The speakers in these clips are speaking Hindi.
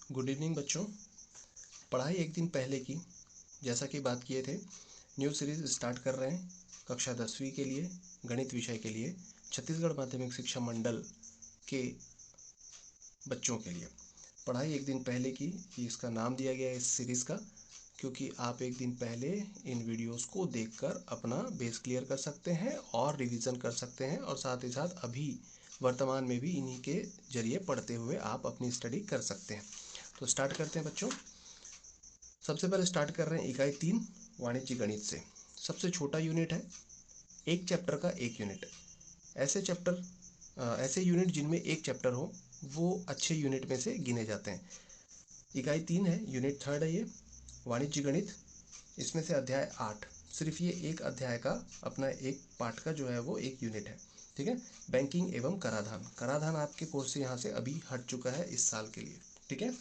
गुड इवनिंग बच्चों। पढ़ाई एक दिन पहले की जैसा कि बात किए थे, न्यू सीरीज स्टार्ट कर रहे हैं कक्षा 10वीं के लिए, गणित विषय के लिए, छत्तीसगढ़ माध्यमिक शिक्षा मंडल के बच्चों के लिए। पढ़ाई एक दिन पहले की, इसका नाम दिया गया है इस सीरीज़ का, क्योंकि आप एक दिन पहले इन वीडियोस को देखकर अपना बेस क्लियर कर सकते हैं और रिवीजन कर सकते हैं, और साथ ही साथ अभी वर्तमान में भी इन्हीं के जरिए पढ़ते हुए आप अपनी स्टडी कर सकते हैं। तो स्टार्ट करते हैं बच्चों। सबसे पहले स्टार्ट कर रहे हैं इकाई 3 वाणिज्य गणित से। सबसे छोटा यूनिट है, एक चैप्टर का एक यूनिट। ऐसे यूनिट जिनमें एक चैप्टर हो वो अच्छे यूनिट में से गिने जाते हैं। इकाई 3 है, यूनिट 3 है ये, वाणिज्य गणित। इसमें से अध्याय 8, सिर्फ ये एक अध्याय का अपना एक पार्ट का जो है वो एक यूनिट है। ठीक है। बैंकिंग एवं कराधान। कराधान आपके कोर्स से यहाँ से अभी हट चुका है इस साल के लिए। ठीक है,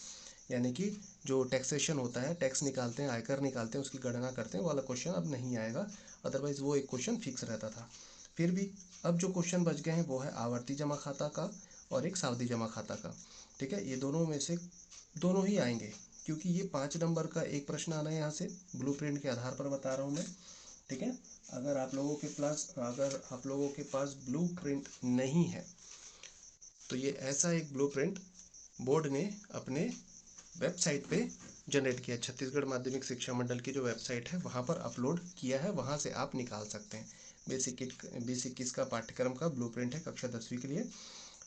यानी कि जो टैक्सेशन होता है, टैक्स निकालते हैं, आयकर निकालते हैं, उसकी गणना करते हैं, वो वाला क्वेश्चन अब नहीं आएगा। अदरवाइज वो एक क्वेश्चन फिक्स रहता था। फिर भी अब जो क्वेश्चन बच गए हैं वो है आवर्ती जमा खाता का और एक सावधि जमा खाता का। ठीक है, ये दोनों में से दोनों ही आएंगे, क्योंकि ये 5 नंबर का एक प्रश्न आना है यहाँ से, ब्लूप्रिंट के आधार पर बता रहा हूँ मैं। ठीक है, अगर आप लोगों के पास ब्लूप्रिंट नहीं है तो ये ऐसा एक ब्लूप्रिंट बोर्ड ने अपने वेबसाइट पे जनरेट किया। छत्तीसगढ़ माध्यमिक शिक्षा मंडल की जो वेबसाइट है वहाँ पर अपलोड किया है, वहाँ से आप निकाल सकते हैं। बेसिक किसका पाठ्यक्रम का ब्लूप्रिंट है कक्षा 10वीं के लिए।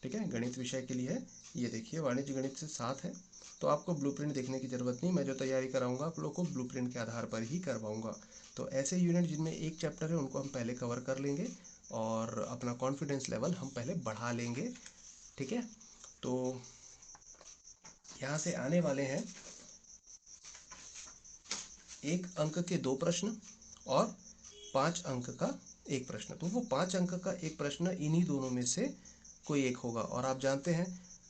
ठीक है, गणित विषय के लिए है। ये देखिए, वाणिज्य गणित से 7 है, तो आपको ब्लूप्रिंट देखने की ज़रूरत नहीं। मैं जो तैयारी कराऊंगा आप लोग को ब्लूप्रिंट के आधार पर ही करवाऊंगा। तो ऐसे यूनिट जिनमें एक चैप्टर है उनको हम पहले कवर कर लेंगे और अपना कॉन्फिडेंस लेवल हम पहले बढ़ा लेंगे। ठीक है, तो यहाँ से आने वाले हैं 1 अंक के 2 प्रश्न और 5 अंक का एक प्रश्न। तो वो 5 अंक का एक प्रश्न इन्हीं दोनों में से कोई एक होगा। और आप जानते हैं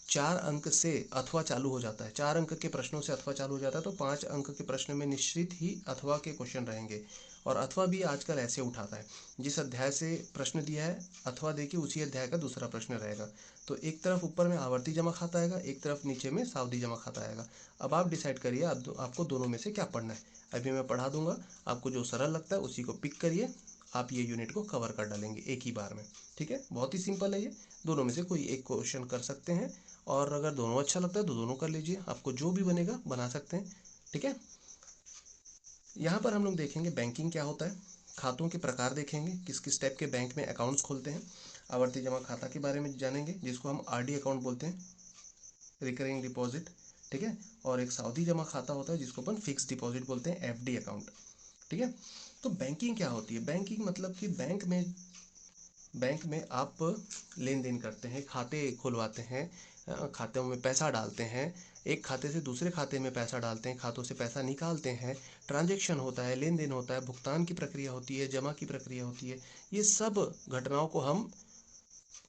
4 अंक से अथवा चालू हो जाता है, 4 अंक के प्रश्नों से अथवा चालू हो जाता है, तो 5 अंक के प्रश्न में निश्चित ही अथवा के क्वेश्चन रहेंगे। और अथवा भी आजकल ऐसे उठाता है, जिस अध्याय से प्रश्न दिया है अथवा देखिए उसी अध्याय का दूसरा प्रश्न रहेगा। तो एक तरफ ऊपर में आवर्ती जमा खाता आएगा, एक तरफ नीचे में सावधि जमा खाता आएगा। अब आप डिसाइड करिए आपको दोनों में से क्या पढ़ना है। अभी मैं पढ़ा दूंगा, आपको जो सरल लगता है उसी को पिक करिए, आप ये यूनिट को कवर कर डालेंगे एक ही बार में। ठीक है, बहुत ही सिंपल है ये, दोनों में से कोई एक क्वेश्चन कर सकते हैं, और अगर दोनों अच्छा लगता है तो दोनों कर लीजिए, आपको जो भी बनेगा बना सकते हैं। ठीक है, यहाँ पर हम लोग देखेंगे बैंकिंग क्या होता है, खातों के प्रकार देखेंगे, किस किस टाइप के बैंक में अकाउंट्स खोलते हैं, आवर्ती जमा खाता के बारे में जानेंगे जिसको हम आरडी अकाउंट बोलते हैं, रिकरिंग डिपॉजिट। ठीक है, और एक सावधि जमा खाता होता है जिसको अपन फिक्स डिपॉजिट बोलते हैं, एफडी अकाउंट। ठीक है, तो बैंकिंग क्या होती है? बैंकिंग मतलब कि बैंक में आप लेन देन करते हैं, खाते खुलवाते हैं, खातों में पैसा डालते हैं, एक खाते से दूसरे खाते में पैसा डालते हैं, खातों से पैसा निकालते हैं, ट्रांजैक्शन होता है, लेन देन होता है, भुगतान की प्रक्रिया होती है, जमा की प्रक्रिया होती है। ये सब घटनाओं को हम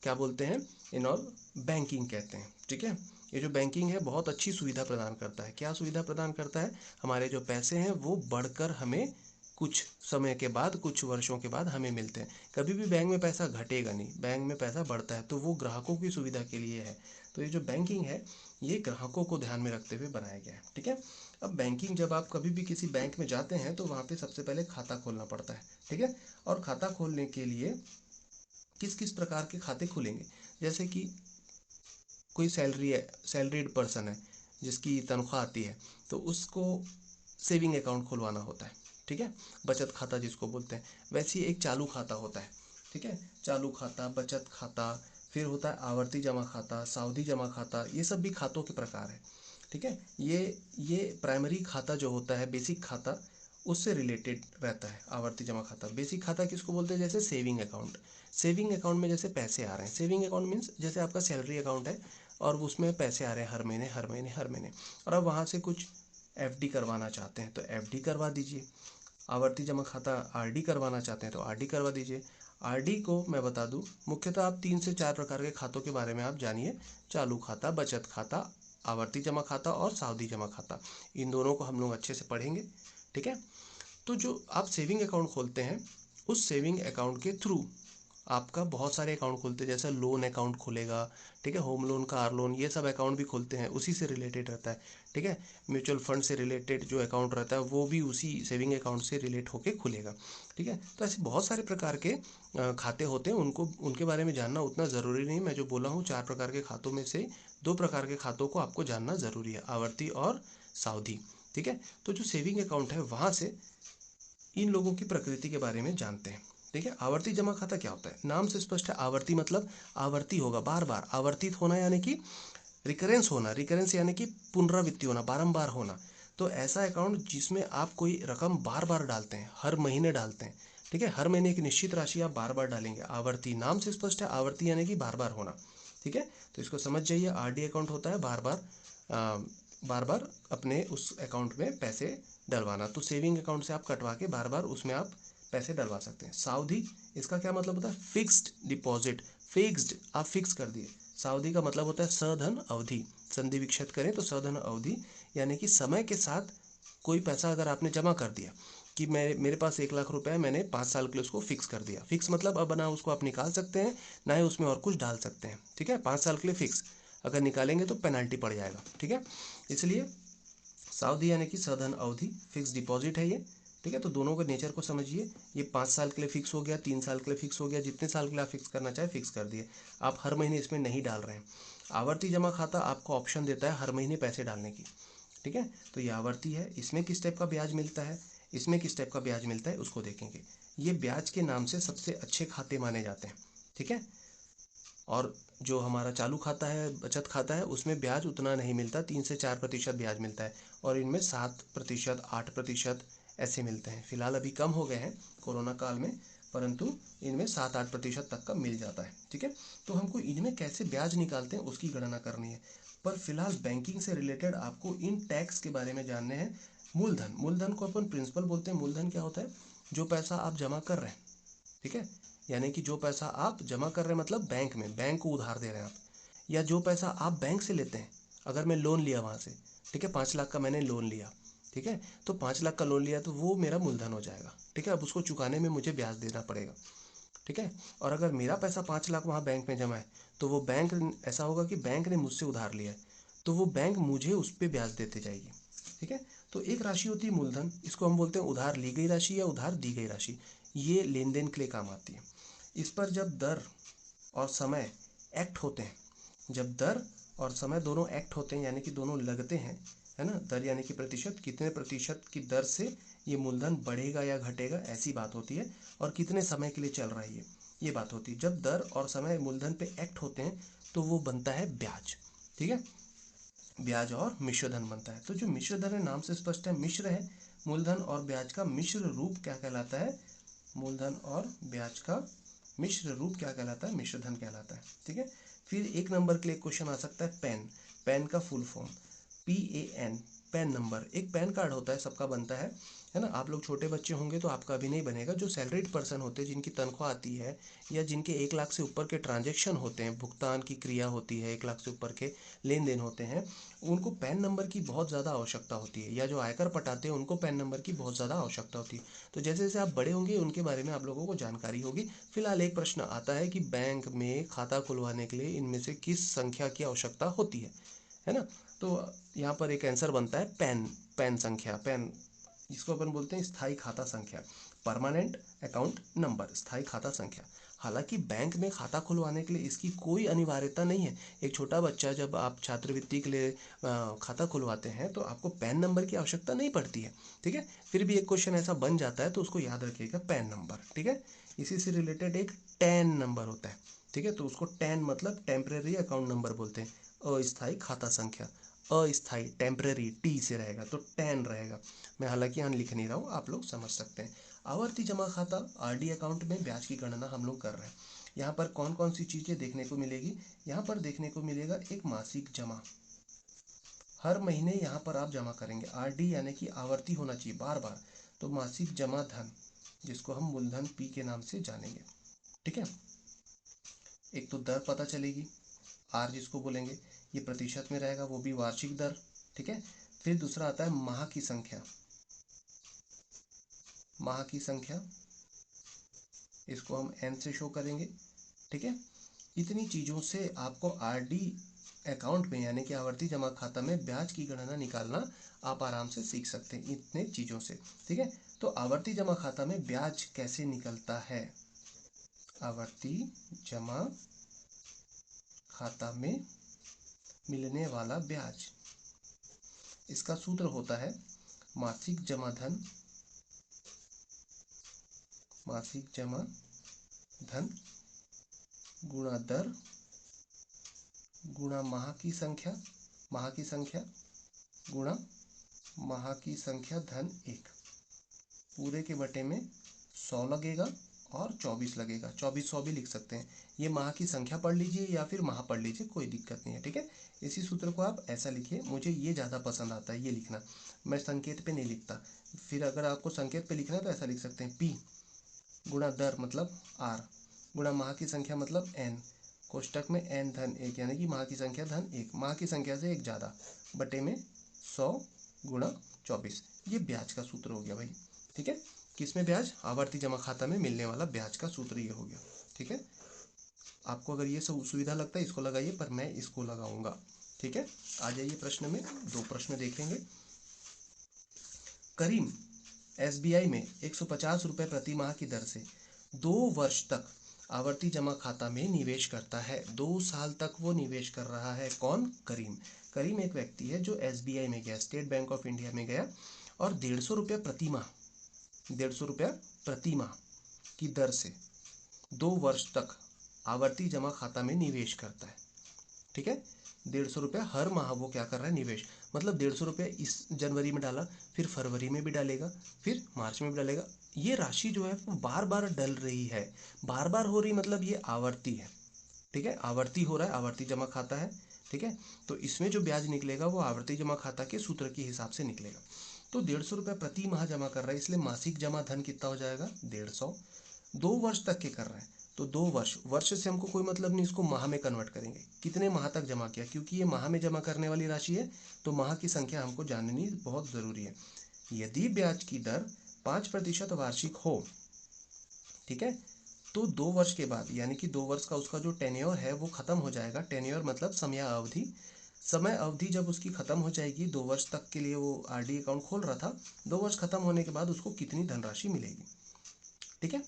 क्या बोलते हैं? इन ऑल बैंकिंग कहते हैं। ठीक है, ये जो बैंकिंग है बहुत अच्छी सुविधा प्रदान करता है। क्या सुविधा प्रदान करता है? हमारे जो पैसे हैं वो बढ़कर हमें कुछ समय के बाद, कुछ वर्षों के बाद हमें मिलते हैं। कभी भी बैंक में पैसा घटेगा नहीं, बैंक में पैसा बढ़ता है, तो वो ग्राहकों की सुविधा के लिए है। तो ये जो बैंकिंग है ये ग्राहकों को ध्यान में रखते हुए बनाया गया है। ठीक है, अब बैंकिंग, जब आप कभी भी किसी बैंक में जाते हैं तो वहाँ पे सबसे पहले खाता खोलना पड़ता है। ठीक है, और खाता खोलने के लिए किस किस प्रकार के खाते खुलेंगे? जैसे कि कोई सैलरीड पर्सन है जिसकी तनख्वाह आती है, तो उसको सेविंग अकाउंट खुलवाना होता है। ठीक है, बचत खाता जिसको बोलते हैं। वैसे ही एक चालू खाता होता है। ठीक है, चालू खाता, बचत खाता, फिर होता है आवर्ती जमा खाता, सावधि जमा खाता, ये सब भी खातों के प्रकार है। ठीक है, ये प्राइमरी खाता जो होता है, बेसिक खाता, उससे रिलेटेड रहता है आवर्ती जमा खाता। बेसिक खाता किसको बोलते हैं? जैसे सेविंग अकाउंट। सेविंग अकाउंट में जैसे पैसे आ रहे हैं, सेविंग अकाउंट मीन्स जैसे आपका सैलरी अकाउंट है और उसमें पैसे आ रहे हैं हर महीने हर महीने हर महीने, और अब वहाँ से कुछ एफडी करवाना चाहते हैं तो एफडी करवा दीजिए। आवर्ती जमा खाता आरडी करवाना चाहते हैं तो आरडी करवा दीजिए। आरडी को मैं बता दूं, मुख्यतः आप 3 से 4 प्रकार के खातों के बारे में आप जानिए। चालू खाता, बचत खाता, आवर्ती जमा खाता और सावधि जमा खाता, इन दोनों को हम लोग अच्छे से पढ़ेंगे। ठीक है, तो जो आप सेविंग अकाउंट खोलते हैं उस सेविंग अकाउंट के थ्रू आपका बहुत सारे अकाउंट खुलते हैं, जैसे लोन अकाउंट खुलेगा, ठीक है, होम लोन, कार लोन, ये सब अकाउंट भी खुलते हैं, उसी से रिलेटेड रहता है, ठीक है। म्यूचुअल फंड से रिलेटेड जो अकाउंट रहता है वो भी उसी सेविंग अकाउंट से रिलेट होके खुलेगा, ठीक है। तो ऐसे बहुत सारे प्रकार के खाते होते हैं, उनको उनके बारे में जानना उतना ज़रूरी नहीं। मैं जो बोला हूँ 4 प्रकार के खातों में से 2 प्रकार के खातों को आपको जानना ज़रूरी है, आवर्ती और सावधि, ठीक है। तो जो सेविंग अकाउंट है वहाँ से इन लोगों की प्रकृति के बारे में जानते हैं, ठीक है। आवर्ती जमा खाता क्या होता है, नाम से स्पष्ट है, आवर्ती मतलब आवर्ती होगा, बार बार, आवर्तित होना यानी कि रिकरेंस होना, रिकरेंस यानी कि पुनरावृत्ति होना, बारंबार होना। तो ऐसा अकाउंट जिसमें आप कोई रकम बार बार डालते हैं, हर महीने डालते हैं, ठीक है, हर महीने एक निश्चित राशि आप बार बार डालेंगे, आवर्ती, नाम से स्पष्ट है, आवर्ती यानी कि बार बार होना, ठीक है। तो इसको समझ जाइए, आरडी अकाउंट होता है बार बार अपने उस अकाउंट में पैसे डलवाना। तो सेविंग अकाउंट से आप कटवा के बार बार उसमें आप पैसे डलवा सकते हैं। सावधि, इसका क्या मतलब होता है, फिक्स्ड डिपॉजिट, फिक्स्ड, आप फिक्स कर दिए। सावधि का मतलब होता है सधन अवधि, संधि विच्छेद करें तो सधन अवधि, यानी कि समय के साथ कोई पैसा अगर आपने जमा कर दिया कि मैं, मेरे पास 1 लाख रुपए है, मैंने 5 साल के लिए उसको फिक्स कर दिया। फिक्स मतलब अब ना उसको आप निकाल सकते हैं, ना ही उसमें और कुछ डाल सकते हैं, ठीक है। 5 साल के लिए फिक्स, अगर निकालेंगे तो पेनल्टी पड़ जाएगा, ठीक है। इसलिए सावधि यानी कि सधन अवधि, फिक्स डिपॉजिट है ये, ठीक है। तो दोनों के नेचर को समझिए, ये 5 साल के लिए फिक्स हो गया, 3 साल के लिए फिक्स हो गया, जितने साल के लिए आप फिक्स करना चाहे फिक्स कर दिए, आप हर महीने इसमें नहीं डाल रहे हैं। आवर्ती जमा खाता आपको ऑप्शन देता है हर महीने पैसे डालने की, ठीक है। तो ये आवर्ती है, इसमें किस टाइप का ब्याज मिलता है, इसमें किस टाइप का ब्याज मिलता है उसको देखेंगे। ये ब्याज के नाम से सबसे अच्छे खाते माने जाते हैं, ठीक है। और जो हमारा चालू खाता है, बचत खाता है, उसमें ब्याज उतना नहीं मिलता, 3 से 4% ब्याज मिलता है, और इनमें 7%, 8% ऐसे मिलते हैं। फिलहाल अभी कम हो गए हैं कोरोना काल में, परंतु इनमें 7-8% तक का मिल जाता है, ठीक है। तो हमको इनमें कैसे ब्याज निकालते हैं उसकी गणना करनी है, पर फिलहाल बैंकिंग से रिलेटेड आपको इन टैक्स के बारे में जानने हैं। मूलधन, मूलधन को अपन प्रिंसिपल बोलते हैं। मूलधन क्या होता है, जो पैसा आप जमा कर रहे हैं, ठीक है, यानी कि जो पैसा आप जमा कर रहे हैं मतलब बैंक में, बैंक को उधार दे रहे हैं आप, या जो पैसा आप बैंक से लेते हैं, अगर मैं लोन लिया वहाँ से, ठीक है, 5 लाख का मैंने लोन लिया, ठीक है, तो 5 लाख का लोन लिया तो वो मेरा मूलधन हो जाएगा, ठीक है। अब उसको चुकाने में मुझे ब्याज देना पड़ेगा, ठीक है। और अगर मेरा पैसा 5 लाख वहाँ बैंक में जमा है, तो वो बैंक, ऐसा होगा कि बैंक ने मुझसे उधार लिया है, तो वो बैंक मुझे उस पर ब्याज देते जाएगी, ठीक है। तो एक राशि होती है मूलधन, इसको हम बोलते हैं उधार ली गई राशि या उधार दी गई राशि, ये लेन देन के लिए काम आती है। इस पर जब दर और समय एक्ट होते हैं, जब दर और समय दोनों एक्ट होते हैं, यानी कि दोनों लगते हैं, है ना, दर यानी कि प्रतिशत, कितने प्रतिशत की दर से ये मूलधन बढ़ेगा या घटेगा, ऐसी बात होती है, और कितने समय के लिए चल रहा है ये बात होती है। जब दर और समय मूलधन पे एक्ट होते हैं तो वो बनता है ब्याज, ठीक है, ब्याज और मिश्र धन बनता है। तो जो मिश्र धन है, नाम से स्पष्ट है, मिश्र है, मूलधन और ब्याज का मिश्र रूप क्या कहलाता है, मूलधन और ब्याज का मिश्र रूप क्या कहलाता है, मिश्र धन कहलाता है, ठीक है। फिर 1 नंबर के लिए क्वेश्चन आ सकता है, पैन, पैन का full form, PAN, pan number, एक पैन कार्ड होता है, सबका बनता है ना। आप लोग छोटे बच्चे होंगे तो आपका अभी नहीं बनेगा। जो सैलरीड पर्सन होते हैं, जिनकी तनख्वाह आती है, या जिनके 1 लाख से ऊपर के ट्रांजेक्शन होते हैं, भुगतान की क्रिया होती है, 1 लाख से ऊपर के लेन देन होते हैं, उनको पैन नंबर की बहुत ज़्यादा आवश्यकता होती है। या जो आयकर पटाते हैं उनको पैन नंबर की बहुत ज़्यादा आवश्यकता होती है। तो जैसे जैसे आप बड़े होंगे उनके बारे में आप लोगों को जानकारी होगी। फिलहाल एक प्रश्न आता है कि बैंक में खाता खुलवाने के लिए इनमें से किस संख्या की आवश्यकता होती है ना। तो यहाँ पर एक आंसर बनता है पैन, पैन संख्या, पैन, जिसको अपन बोलते हैं स्थायी खाता संख्या, परमानेंट अकाउंट नंबर, स्थायी खाता संख्या। हालांकि बैंक में खाता खुलवाने के लिए इसकी कोई अनिवार्यता नहीं है। एक छोटा बच्चा, जब आप छात्रवृत्ति के लिए खाता खुलवाते हैं तो आपको पैन नंबर की आवश्यकता नहीं पड़ती है, ठीक है। फिर भी एक क्वेश्चन ऐसा बन जाता है तो उसको याद रखिएगा, पैन नंबर, ठीक है। इसी से रिलेटेड एक टैन नंबर होता है, ठीक है, तो उसको टैन मतलब टेम्परेरी अकाउंट नंबर बोलते हैं। अस्थायी खाता संख्या, अस्थायी, टेम्परेरी, टी से रहेगा तो टैन रहेगा। मैं हालांकि यहाँ लिख नहीं रहा हूँ, आप लोग समझ सकते हैं। आवर्ती जमा खाता, आरडी अकाउंट में ब्याज की गणना हम लोग कर रहे हैं। यहाँ पर कौन कौन सी चीज़ें देखने को मिलेगी, यहाँ पर देखने को मिलेगा एक मासिक जमा, हर महीने यहाँ पर आप जमा करेंगे। आरडी यानी कि आवर्ती होना चाहिए बार बार, तो मासिक जमा धन, जिसको हम मूलधन पी के नाम से जानेंगे, ठीक है। एक तो दर पता चलेगी, आर जिसको बोलेंगे, ये प्रतिशत में रहेगा, वो भी वार्षिक दर, ठीक है। फिर दूसरा आता है माह की संख्या, माह की संख्या, इसको हम n से शो करेंगे। ठीक है, इतनी चीज़ों से आपको आरडी अकाउंट में यानी कि आवर्ती जमा खाता में ब्याज की गणना निकालना आप आराम से सीख सकते हैं इतने चीज़ों से। ठीक है, तो आवर्ती जमा खाता में ब्याज कैसे निकलता है? आवर्ती जमा खाता में मिलने वाला ब्याज, इसका सूत्र होता है मासिक जमा धन, मासिक जमा धन गुणा दर गुणा माह की संख्या, माह की संख्या गुणा माह की संख्या धन 1, पूरे के बटे में 100 लगेगा और 24 लगेगा, 2400 भी लिख सकते हैं। ये माह की संख्या पढ़ लीजिए या फिर माह पढ़ लीजिए, कोई दिक्कत नहीं है। ठीक है, इसी सूत्र को आप ऐसा लिखिए, मुझे ये ज़्यादा पसंद आता है ये लिखना, मैं संकेत पे नहीं लिखता। फिर अगर आपको संकेत पे लिखना है तो ऐसा लिख सकते हैं, पी गुणा दर मतलब r गुणा माह की संख्या मतलब n, कोष्टक में n धन 1 यानी कि माह की संख्या धन 1, माह की संख्या से 1 ज़्यादा, बटे में 100 गुणा 24। ये ब्याज का सूत्र हो गया भाई। ठीक है, किसमें ब्याज? आवर्ती जमा खाता में मिलने वाला ब्याज का सूत्र ये हो गया। ठीक है, आपको अगर ये सब सुविधा लगता है इसको लगाइए, पर मैं इसको लगाऊंगा। ठीक है, आ जाइए प्रश्न में, 2 प्रश्न देखेंगे। करीम एसबीआई में 150 रुपये प्रति माह की दर से 2 वर्ष तक आवर्ती जमा खाता में निवेश करता है। 2 साल तक वो निवेश कर रहा है। कौन? करीम। करीम एक व्यक्ति है जो एसबीआई में गया, स्टेट बैंक ऑफ इंडिया में गया, और 150 रुपये प्रति माह, 150 रुपया प्रति माह की दर से 2 वर्ष तक आवर्ती जमा खाता में निवेश करता है। ठीक है, 150 रुपया हर माह वो क्या कर रहा है? निवेश। मतलब 150 रुपया इस जनवरी में डाला, फिर फरवरी में भी डालेगा, फिर मार्च में भी डालेगा। ये राशि जो है वो बार बार डल रही है, बार बार हो रही, मतलब ये आवर्ती है। ठीक है, आवर्ती हो रहा है, आवर्ती जमा खाता है। ठीक है, तो इसमें जो ब्याज निकलेगा वो आवर्ती जमा खाता के सूत्र के हिसाब से निकलेगा। तो 150 रुपये प्रति माह जमा कर रहा है, इसलिए मासिक जमा धन कितना हो जाएगा? 150। 2 वर्ष तक के कर रहा है, तो 2 वर्ष, वर्ष से हमको कोई मतलब नहीं, इसको माह में कन्वर्ट करेंगे। कितने माह तक जमा किया? क्योंकि ये माह में जमा करने वाली राशि है, तो माह की संख्या हमको जाननी बहुत ज़रूरी है। यदि ब्याज की दर 5% वार्षिक हो, ठीक है, तो 2 वर्ष के बाद यानी कि 2 वर्ष का उसका जो टेन्योर है वो खत्म हो जाएगा। टेन्योर मतलब समय अवधि, समय अवधि जब उसकी खत्म हो जाएगी, 2 वर्ष तक के लिए वो आरडी अकाउंट खोल रहा था, 2 वर्ष खत्म होने के बाद उसको कितनी धनराशि मिलेगी। ठीक है,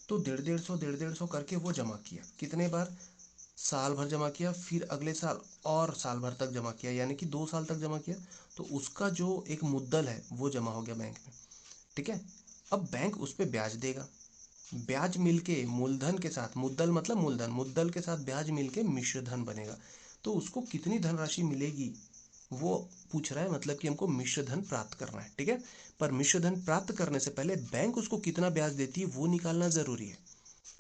तो 150 करके वो जमा किया। कितने बार? साल भर जमा किया, फिर अगले साल और साल भर तक जमा किया, यानी कि 2 साल तक जमा किया, तो उसका जो एक मुद्दल है वो जमा हो गया बैंक में। ठीक है, अब बैंक उस पर ब्याज देगा। ब्याज मिलके मूलधन के साथ, मुद्दल मतलब मूलधन, मुद्दल के साथ ब्याज मिलके मिश्र धन बनेगा। तो उसको कितनी धनराशि मिलेगी वो पूछ रहा है, मतलब कि हमको मिश्र धन प्राप्त करना है। ठीक है, पर मिश्र धन प्राप्त करने से पहले बैंक उसको कितना ब्याज देती है वो निकालना जरूरी है।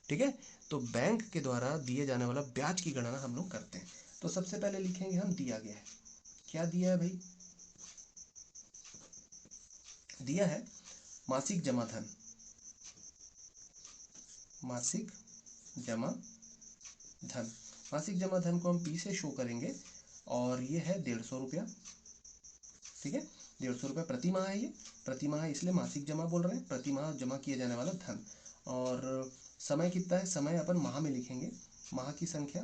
ठीक है, तो बैंक के द्वारा दिए जाने वाला ब्याज की गणना हम लोग करते हैं। तो सबसे पहले लिखेंगे हम, दिया गया है, क्या दिया है भाई? दिया है मासिक जमा धन, मासिक जमा धन, मासिक जमा धन को हम पी से शो करेंगे, और ये है 150 रुपया। ठीक है, 150 रुपया प्रति माह है, ये प्रति माह इसलिए मासिक जमा बोल रहे हैं, प्रति माह जमा किया जाने वाला धन। और समय कितना है? समय अपन माह में लिखेंगे, माह की संख्या,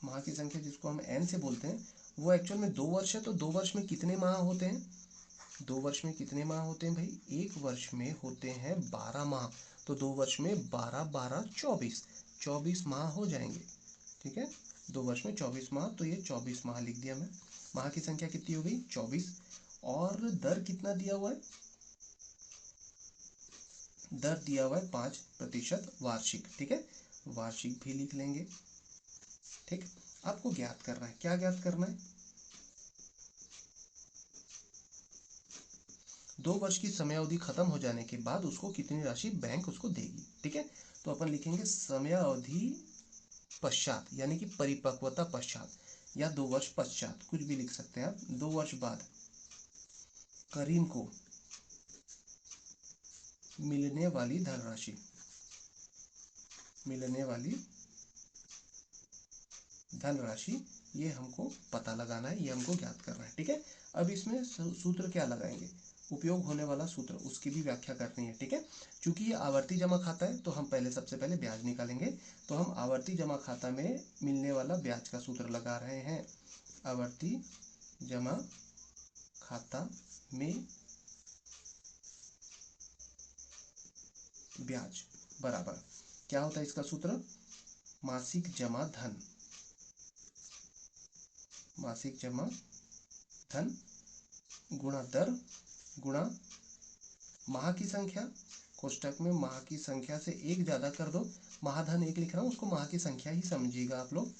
माह की संख्या जिसको हम n से बोलते हैं, वो एक्चुअल में 2 वर्ष है। तो 2 वर्ष में कितने माह होते हैं? 2 वर्ष में कितने माह होते हैं भाई? 1 वर्ष में होते हैं 12 माह। तो 2 वर्ष में 12 12 24, 24 माह हो जाएंगे। ठीक है, 2 वर्ष में 24 माह, तो ये 24 माह लिख दिया मैं। माह की संख्या कितनी हो गई? 24। और दर कितना दिया हुआ है? दर दिया हुआ है 5% वार्षिक। ठीक है, वार्षिक भी लिख लेंगे। ठीक, आपको ज्ञात करना है, क्या ज्ञात करना है? 2 वर्ष की समय अवधि खत्म हो जाने के बाद उसको कितनी राशि बैंक उसको देगी। ठीक है, तो अपन लिखेंगे समय अवधि पश्चात, यानी कि परिपक्वता पश्चात, या 2 वर्ष पश्चात, कुछ भी लिख सकते हैं आप। 2 वर्ष बाद करीम को मिलने वाली धनराशि, मिलने वाली धनराशि, ये हमको पता लगाना है, ये हमको ज्ञात करना है। ठीक है, अब इसमें सूत्र क्या लगाएंगे? उपयोग होने वाला सूत्र, उसकी भी व्याख्या करनी है। ठीक है, क्योंकि ये आवर्ती जमा खाता है तो हम पहले सबसे पहले ब्याज निकालेंगे। तो हम आवर्ती जमा खाता में मिलने वाला ब्याज का सूत्र लगा रहे हैं। आवर्ती जमा खाता में ब्याज बराबर क्या होता है इसका सूत्र, मासिक जमा धन, मासिक जमा धन गुणा दर गुणा माह की संख्या, कोष्टक में माह की संख्या से एक ज्यादा कर दो, महाधन एक लिख रहा हूँ, उसको माह की संख्या ही समझिएगा आप लोग।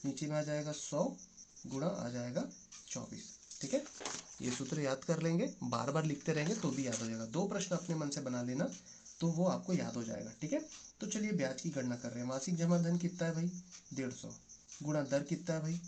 नीचे में आ जाएगा 100 गुणा आ जाएगा 24। ठीक है, ये सूत्र याद कर लेंगे, बार बार लिखते रहेंगे तो भी याद हो जाएगा। 2 प्रश्न अपने मन से बना लेना तो वो आपको याद हो जाएगा। ठीक है, तो चलिए ब्याज की गणना कर रहे हैं। मासिक जमा धन कितना है भाई 150, गुणा दर कितना है भाई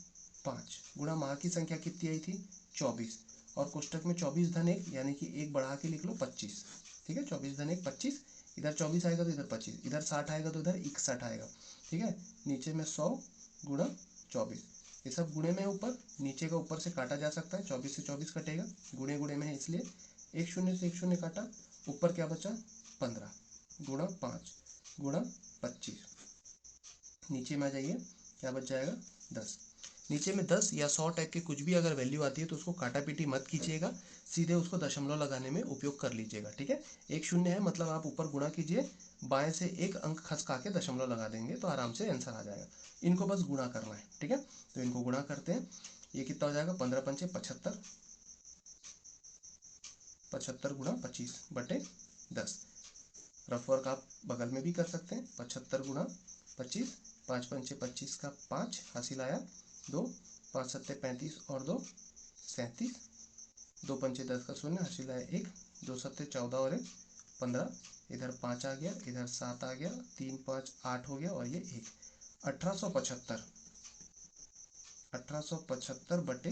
5, गुणा माह की संख्या कितनी आई थी 24, और कोष्टक में 24 धन 1 यानी कि 1 बढ़ा के लिख लो 25। ठीक है, 24 धन 1 25, इधर 24 आएगा तो इधर 25, इधर 60 आएगा तो इधर 61 आएगा। ठीक है, नीचे में 100 गुणा 24, ये सब गुणे में है ऊपर, नीचे का ऊपर से काटा जा सकता है, 24 से 24 कटेगा, गुणे गुणे में है इसलिए, एक शून्य से एक शून्य काटा, ऊपर क्या बचा 15 गुणा 5 गुणा 25, नीचे में आ जाइए क्या बच जाएगा 10। नीचे में 10 या 100 टाइप के कुछ भी अगर वैल्यू आती है तो उसको काटा पीटी मत कीजिएगा, सीधे उसको दशमलव लगाने में उपयोग कर लीजिएगा। ठीक है, एक शून्य है मतलब आप ऊपर गुणा कीजिए, बाएं से एक अंक खसका के दशमलव लगा देंगे तो आराम से आंसर आ जाएगा। इनको बस गुणा करना है। ठीक है, तो इनको गुणा करते हैं, ये कितना हो जाएगा 15 पंचे 75, 75 गुणा 25 बटे 10। रफ वर्क आप बगल में भी कर सकते हैं, 75 गुणा 25, 5 पंचे 25 का 5 हासिल आया 2, 5 सत्ते 35 और 2 37, 2 पंचे 10 का शून्य हासिल आया 1, 2 सत्ते 14 और 1 15, इधर 5 आ गया, इधर 7 आ गया, 3 5 8 हो गया और ये 1, 1875, 1875 बटे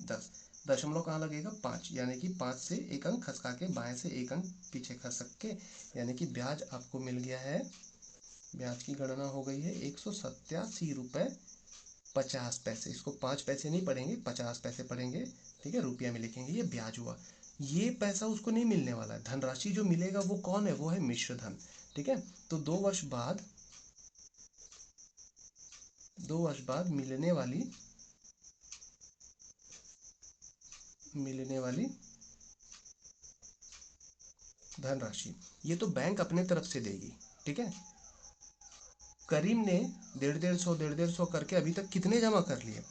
10। दशमलव कहाँ लगेगा 5, यानी कि 5 से एक अंक खसका के बाएं से एक अंक पीछे खसक के, यानी कि ब्याज आपको मिल गया है, ब्याज की गणना हो गई है 187 रुपये 50 पैसे। इसको 5 पैसे नहीं पढ़ेंगे 50 पैसे पढ़ेंगे। ठीक है, रुपया में लिखेंगे, ये ब्याज हुआ। ये पैसा उसको नहीं मिलने वाला है, धनराशि जो मिलेगा वो कौन है, वो है मिश्र धन। ठीक है, तो 2 वर्ष बाद, 2 वर्ष बाद मिलने वाली धनराशि, ये तो बैंक अपने तरफ से देगी। ठीक है, करीम ने 150 करके अभी तक कितने जमा कर लिए,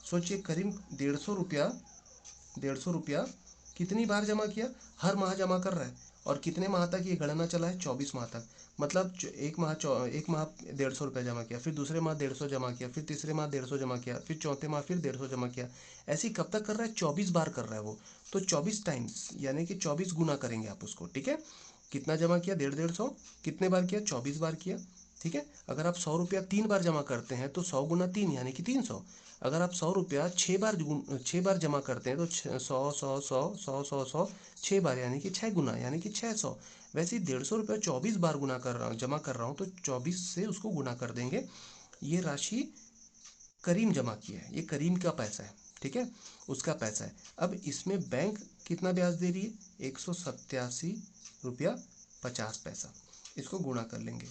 सोचिए। करीम 150 रुपया कितनी बार जमा किया, हर माह जमा कर रहा है। और कितने माह तक ये गणना चला है 24 माह तक, मतलब एक माह 150 रुपया जमा किया, फिर दूसरे माह 150 जमा किया, फिर तीसरे माह 150 जमा किया, फिर चौथे माह फिर 150 जमा किया। ऐसे ही कब तक कर रहा है, 24 बार कर रहा है वो। तो 24 टाइम्स यानी कि 24 गुना करेंगे आप उसको। ठीक है, कितना जमा किया 150, कितने बार किया 24 बार किया। ठीक है, अगर आप 100 रुपया 3 बार जमा करते हैं तो 100 गुना 3 यानी कि 300। अगर आप 100 रुपया 6 बार जमा करते हैं तो 100 6 बार यानी कि 6 गुना यानी कि 600। वैसे ही 150 रुपया 24 बार गुना कर रहा हूँ, जमा कर रहा हूँ, तो 24 से उसको गुना कर देंगे। ये राशि करीम जमा किया है, ये करीम का पैसा है। ठीक है, उसका पैसा है। अब इसमें बैंक कितना ब्याज दे रही है 187 रुपया 50 पैसा, इसको गुणा कर लेंगे।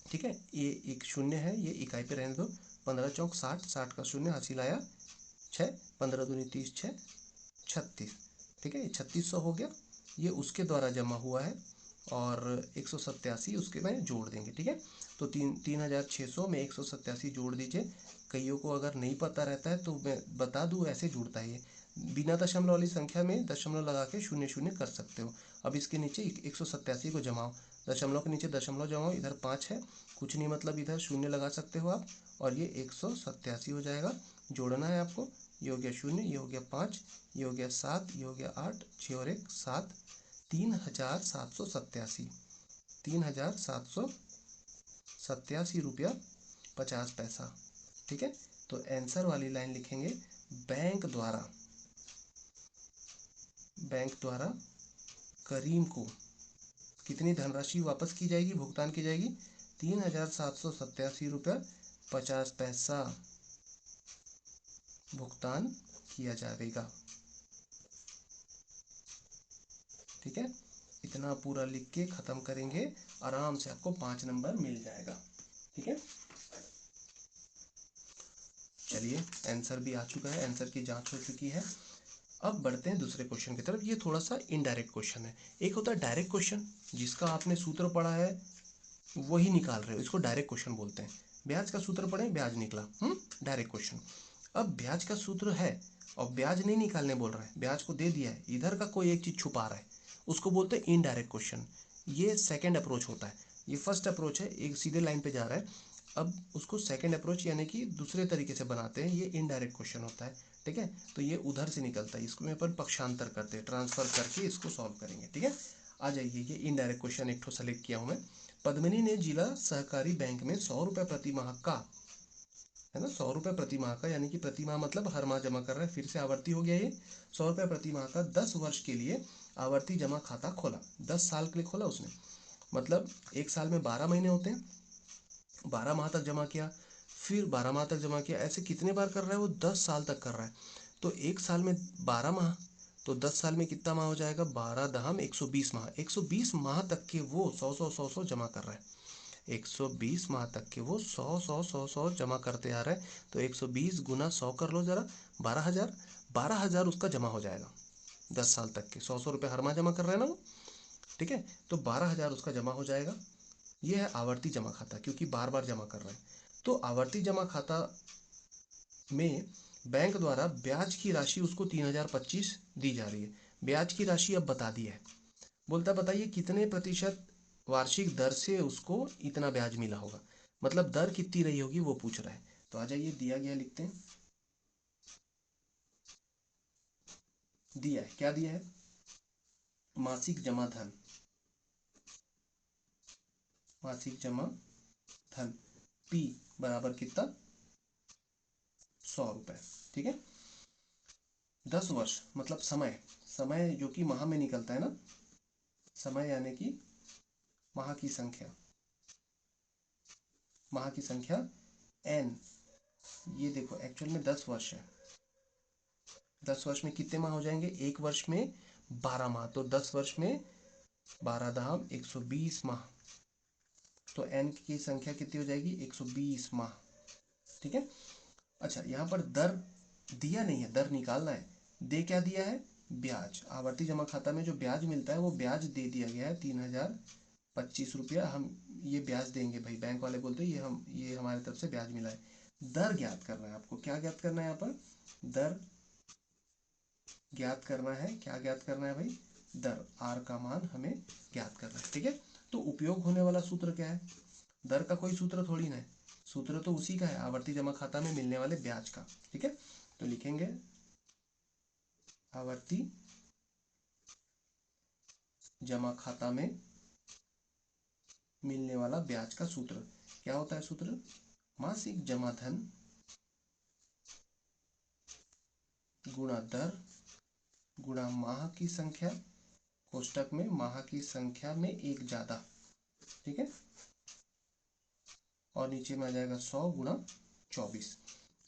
ठीक है, ये एक शून्य है, ये इकाई पे रहने दो, 15 चौक 60, 60 का शून्य हासिल आया 6, 15 दूनी 30 6 36। ठीक है, ये 3600 हो गया, ये उसके द्वारा जमा हुआ है, और 187 उसके में जोड़ देंगे। ठीक है, तो 3600 में 187 जोड़ दीजिए। कईयों को अगर नहीं पता रहता है तो मैं बता दूं, ऐसे जुड़ता है ये, बिना दशमलव वाली संख्या में दशमलव लगा के शून्य शून्य कर सकते हो। अब इसके नीचे 187 को जमाओ, दशमलव के नीचे दशमलव जमाओ, इधर 5 है, कुछ नहीं मतलब इधर शून्य लगा सकते हो आप, और ये 187 हो जाएगा। जोड़ना है आपको, ये हो गया शून्य, ये हो गया 5, ये हो गया 7, ये हो गया 8, 6 और 1 7, 3787, 3787 रुपया 50 पैसा। ठीक है, तो आंसर वाली लाइन लिखेंगे, बैंक द्वारा करीम को कितनी धनराशि वापस की जाएगी, भुगतान की जाएगी 3787 रुपया 50 पैसा भुगतान किया जाएगा। ठीक है, इतना पूरा लिख के ख़त्म करेंगे, आराम से आपको 5 नंबर मिल जाएगा। ठीक है, चलिए आंसर भी आ चुका है, आंसर की जांच हो चुकी है। अब बढ़ते हैं दूसरे क्वेश्चन की तरफ। ये थोड़ा सा इनडायरेक्ट क्वेश्चन है। एक होता है डायरेक्ट क्वेश्चन, जिसका आपने सूत्र पढ़ा है वही निकाल रहे हो, इसको डायरेक्ट क्वेश्चन बोलते हैं। ब्याज का सूत्र पढ़े, ब्याज निकला, डायरेक्ट क्वेश्चन। अब ब्याज का सूत्र है और ब्याज नहीं निकालने बोल रहा है, ब्याज को दे दिया है, इधर का कोई एक चीज छुपा रहा है, उसको बोलते हैं इनडायरेक्ट क्वेश्चन। ये सेकंड अप्रोच होता है, ये फर्स्ट अप्रोच है, एक सीधे लाइन पे जा रहा है। अब उसको सेकंड अप्रोच यानी कि दूसरे तरीके से बनाते हैं, ये इनडायरेक्ट क्वेश्चन होता है। ठीक है, तो ये उधर से निकलता है, इसको अपन पक्षांतर करते हैं, ट्रांसफर करके इसको सॉल्व करेंगे। ठीक है, आ जाइए, ये इनडायरेक्ट क्वेश्चन एक ठो सेलेक्ट किया हूं मैं। पद्मिनी ने जिला सहकारी बैंक में 100 रुपये प्रति माह का, है ना, 100 रुपये प्रति माह का, यानी कि प्रति माह मतलब हर माह जमा कर रहा है, फिर से आवर्ती हो गया ये। 100 रुपये प्रति माह का 10 वर्ष के लिए आवर्ती जमा खाता खोला, 10 साल के लिए खोला उसने, मतलब एक साल में 12 महीने होते हैं, 12 माह तक जमा किया, फिर 12 माह तक जमा किया, ऐसे कितने बार कर रहा है वो, 10 साल तक कर रहा है। तो एक साल में 12 माह, तो 10 साल में कितना माह हो जाएगा, 12 दहम 120 माह, 120 माह तक के वो 100 जमा कर रहा है। 120 माह तक के वो 100 जमा करते आ रहा है। तो 120 गुना 100 कर लो जरा, 12,000, 12,000 उसका जमा हो जाएगा 10 साल तक के, 100 रुपये हर माह जमा कर रहे हैं ना वो। ठीक है, तो 12,000 उसका जमा हो जाएगा। ये है आवर्ती जमा खाता, क्योंकि बार बार जमा कर रहे हैं। तो आवर्ती जमा खाता में बैंक द्वारा ब्याज की राशि उसको 3,025 दी जा रही है। ब्याज की राशि अब बता दी है, बोलता बताइए कितने प्रतिशत वार्षिक दर से उसको इतना ब्याज मिला होगा, मतलब दर कितनी रही होगी वो पूछ रहा है। तो आ जाइए, दिया गया लिखते हैं, दिया है, क्या दिया है, मासिक जमा धन, मासिक जमा धन P बराबर कितना, 100 रुपए। ठीक है, 10 वर्ष मतलब समय, समय जो कि माह में निकलता है ना, समय यानी कि माह की संख्या, माह की संख्या n, ये देखो एक्चुअल में 10 वर्ष है, 10 वर्ष में कितने माह हो जाएंगे, एक वर्ष में 12 माह, तो 10 वर्ष में 12 दाम 120 माह, तो n की संख्या कितनी हो जाएगी, 120 माह। ठीक है, अच्छा यहाँ पर दर दिया नहीं है, दर निकालना है। दे क्या दिया है, ब्याज, आवर्ती जमा खाता में जो ब्याज मिलता है वो ब्याज दे दिया गया है 3,025 रुपया, हम ये ब्याज देंगे भाई, बैंक वाले बोलते हैं ये हमारी तरफ से ब्याज मिला है। दर ज्ञात करना है आपको, क्या ज्ञात करना है यहाँ पर, दर ज्ञात करना है, क्या ज्ञात करना है भाई, दर, आर का मान हमें ज्ञात करना है। ठीक है, तो उपयोग होने वाला सूत्र क्या है, दर का कोई सूत्र थोड़ी ना है, सूत्र तो उसी का है, आवर्ती जमा खाता में मिलने वाले ब्याज का। ठीक है, तो लिखेंगे आवर्ती जमा खाता में मिलने वाला ब्याज का सूत्र क्या होता है, सूत्र मासिक जमा धन गुणा दर गुणा माह की संख्या, कोष्टक में माह की संख्या में एक ज्यादा। ठीक है, और नीचे में आ जाएगा 100 गुणा 24।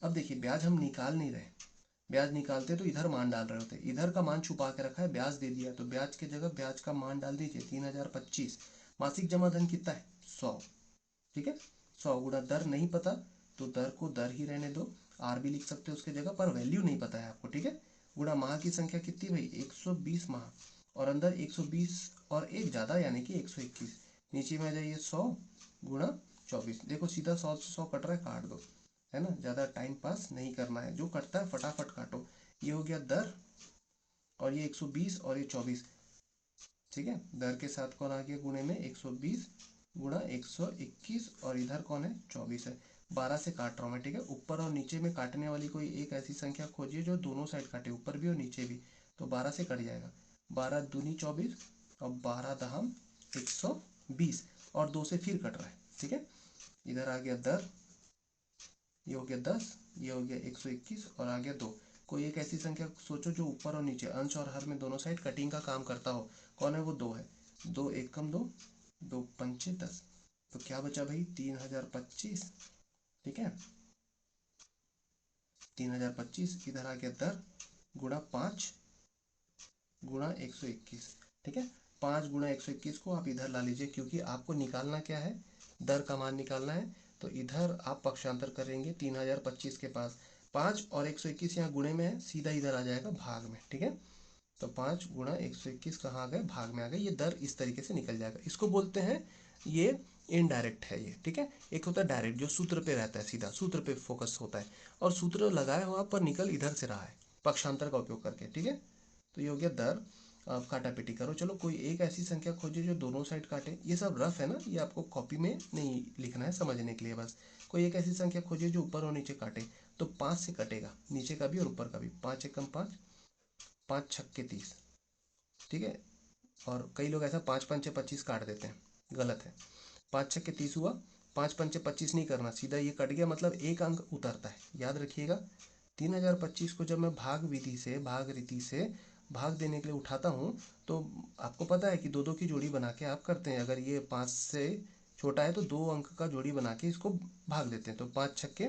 अब देखिए ब्याज हम निकाल नहीं रहे, ब्याज निकालते तो इधर मान डाल रहे होते, इधर का मान छुपा के रखा है, ब्याज दे दिया, तो ब्याज के जगह ब्याज का मान डाल दीजिए 3,025। मासिक जमा धन कितना है, 100। ठीक है, 100 गुणा दर नहीं पता, तो दर को दर ही रहने दो, आर भी लिख सकते हो उसके जगह पर, वैल्यू नहीं पता है आपको। ठीक है, गुणा माह की संख्या कितनी भाई, 120 माह, और अंदर 120 और एक ज्यादा यानी कि 121, नीचे में आ जाइए 100 गुणा 24। देखो सीधा 100 से 100 कट रहा है, काट दो, है ना, ज्यादा टाइम पास नहीं करना है, जो कटता है फटाफट काटो। ये हो गया दर, और ये 120 और ये 24। ठीक है, दर के साथ कौन आ गया गुणे में, 120 गुणा 121, और इधर कौन है, 24 है। 12 से काट रहा हूँ मैं। ठीक है, ऊपर और नीचे में काटने वाली कोई एक ऐसी संख्या खोजिए जो दोनों साइड काटे, ऊपर भी और नीचे भी, तो 12 से कट जाएगा, 12 दूनी 24 और 12 दहम 120, और 2 से फिर कट रहा है। ठीक है, इधर आ गया दर, ये हो गया 10, ये हो गया 121, और आ गया 2। कोई एक ऐसी संख्या सोचो जो ऊपर और नीचे, अंश और हर में दोनों साइड कटिंग का काम करता हो, कौन है वो, 2 है, 2 एक कम 2, 2 पंचे 10, तो क्या बचा भाई, 3,025। ठीक है, 3,025, इधर आ गया दर गुणा 5 गुणा 121। ठीक है। 5 गुणा 121 को आप इधर ला लीजिए, क्योंकि आपको निकालना क्या है, दर का मान निकालना है। तो इधर आप पक्षांतर करेंगे 3025 के पास। 5 और 121 यहाँ गुणे में है, सीधा इधर आ जाएगा भाग में। ठीक है, तो 5 गुणा 121 कहाँ आ गए, भाग में आ गए। ये दर इस तरीके से निकल जाएगा। इसको बोलते हैं, ये इनडायरेक्ट है ये। ठीक है, एक होता है डायरेक्ट जो सूत्र पे रहता है, सीधा सूत्र पे फोकस होता है, और सूत्र लगाया हुआ पर निकल इधर से रहा है पक्षांतर का उपयोग करके। ठीक है, तो ये हो गया दर। आप काटा पीटी करो। चलो कोई एक ऐसी संख्या खोजिए जो दोनों साइड काटे। ये सब रफ है ना, ये आपको कॉपी में नहीं लिखना है, समझने के लिए बस। कोई एक ऐसी संख्या खोजिए जो ऊपर और नीचे काटे। तो 5 से कटेगा, नीचे का भी और ऊपर का भी। 5 एकम 5, 5 छक्के 30। ठीक है, और कई लोग ऐसा 5 पंचे 25 काट देते हैं, गलत है। 5 छक्के 30 हुआ, 5 पंचे 25 नहीं करना, सीधा ये कट गया, मतलब एक अंक उतरता है, याद रखिएगा। 3025 को जब मैं भाग विधि से, भाग रीति से भाग देने के लिए उठाता हूँ, तो आपको पता है कि दो दो की जोड़ी बना के आप करते हैं। अगर ये 5 से छोटा है तो 2 अंक का जोड़ी बना के इसको भाग देते हैं। तो 5 छक्के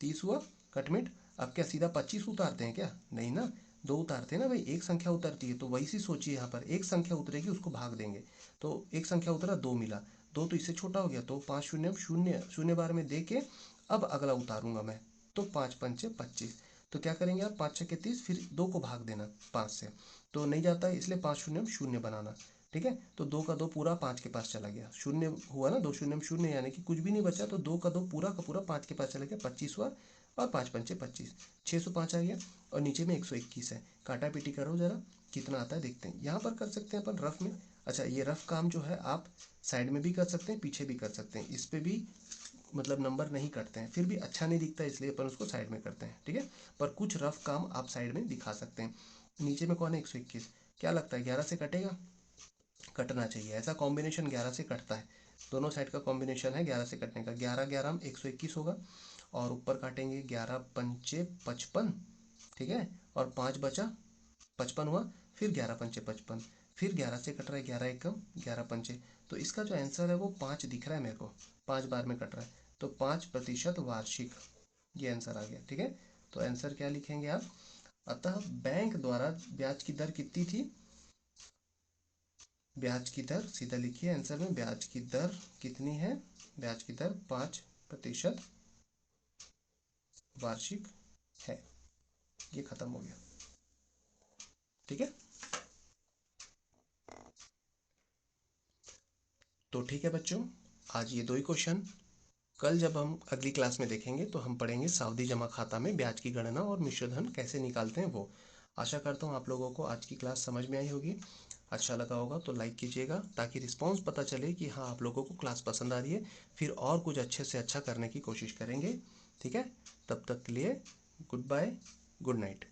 30 हुआ, कटमिट। अब क्या सीधा 25 उतारते हैं क्या, नहीं ना, 2 उतारते हैं ना भाई, एक संख्या उतरती है। तो वैसी सोचिए, यहाँ पर एक संख्या उतरेगी, उसको भाग देंगे। तो एक संख्या उतरा, 2 मिला, 2 तो इससे छोटा हो गया, तो 5 शून्य शून्य शून्य बार में दे के अब अगला उतारूंगा मैं। तो 5 पंचे 25। तो क्या करेंगे आप, 5 छक्के 30, फिर 2 को भाग देना 5 से, तो नहीं जाता है, इसलिए 5 शून्य शून्य बनाना। ठीक है, तो 2 का 2 पूरा 5 के पास चला गया, शून्य हुआ ना, 2 शून्य शून्य, यानी कि कुछ भी नहीं बचा। तो 2 का 2 पूरा का पूरा 5 के पास चला गया, 25 हुआ, और 5 पंचे 25, 605 आ गया। और नीचे में 121 है। काटा पीटी करो जरा, कितना आता है देखते हैं। यहाँ पर कर सकते हैं अपन रफ में। अच्छा, ये रफ काम जो है आप साइड में भी कर सकते हैं, पीछे भी कर सकते हैं। इस पे भी मतलब नंबर नहीं कटते हैं, फिर भी अच्छा नहीं दिखता, इसलिए अपन उसको साइड में करते हैं। ठीक है, पर कुछ रफ काम आप साइड में दिखा सकते हैं। नीचे में कौन है, 121। क्या लगता है 11 से कटेगा, कटना चाहिए। ऐसा कॉम्बिनेशन 11 से कटता है, दोनों साइड का कॉम्बिनेशन है 11 से कटने का। 11 11 में 121 होगा, और ऊपर काटेंगे 11 पंचे 55। ठीक है, और 5 बचा, 55 हुआ, फिर 11 पंचे 55, फिर 11 से कट रहा है, 11 एकम 11 पंचे। तो इसका जो आंसर है वो 5 दिख रहा है मेरे को, 5 बार में कट रहा है, तो 5% वार्षिक, ये आंसर आ गया। ठीक है, तो आंसर क्या लिखेंगे आप, अतः बैंक द्वारा ब्याज की दर कितनी थी, ब्याज की दर सीधा लिखिए आंसर में, ब्याज की दर कितनी है, ब्याज की दर 5% वार्षिक है। ये खत्म हो गया। ठीक है, तो ठीक है बच्चों, आज ये 2 ही क्वेश्चन। कल जब हम अगली क्लास में देखेंगे तो हम पढ़ेंगे सावधि जमा खाता में ब्याज की गणना और मिश्र धन कैसे निकालते हैं वो। आशा करता हूँ आप लोगों को आज की क्लास समझ में आई होगी। अच्छा लगा होगा तो लाइक कीजिएगा, ताकि रिस्पांस पता चले कि हाँ आप लोगों को क्लास पसंद आ रही है। फिर और कुछ अच्छे से अच्छा करने की कोशिश करेंगे। ठीक है, तब तक के लिए गुड बाय, गुड नाइट।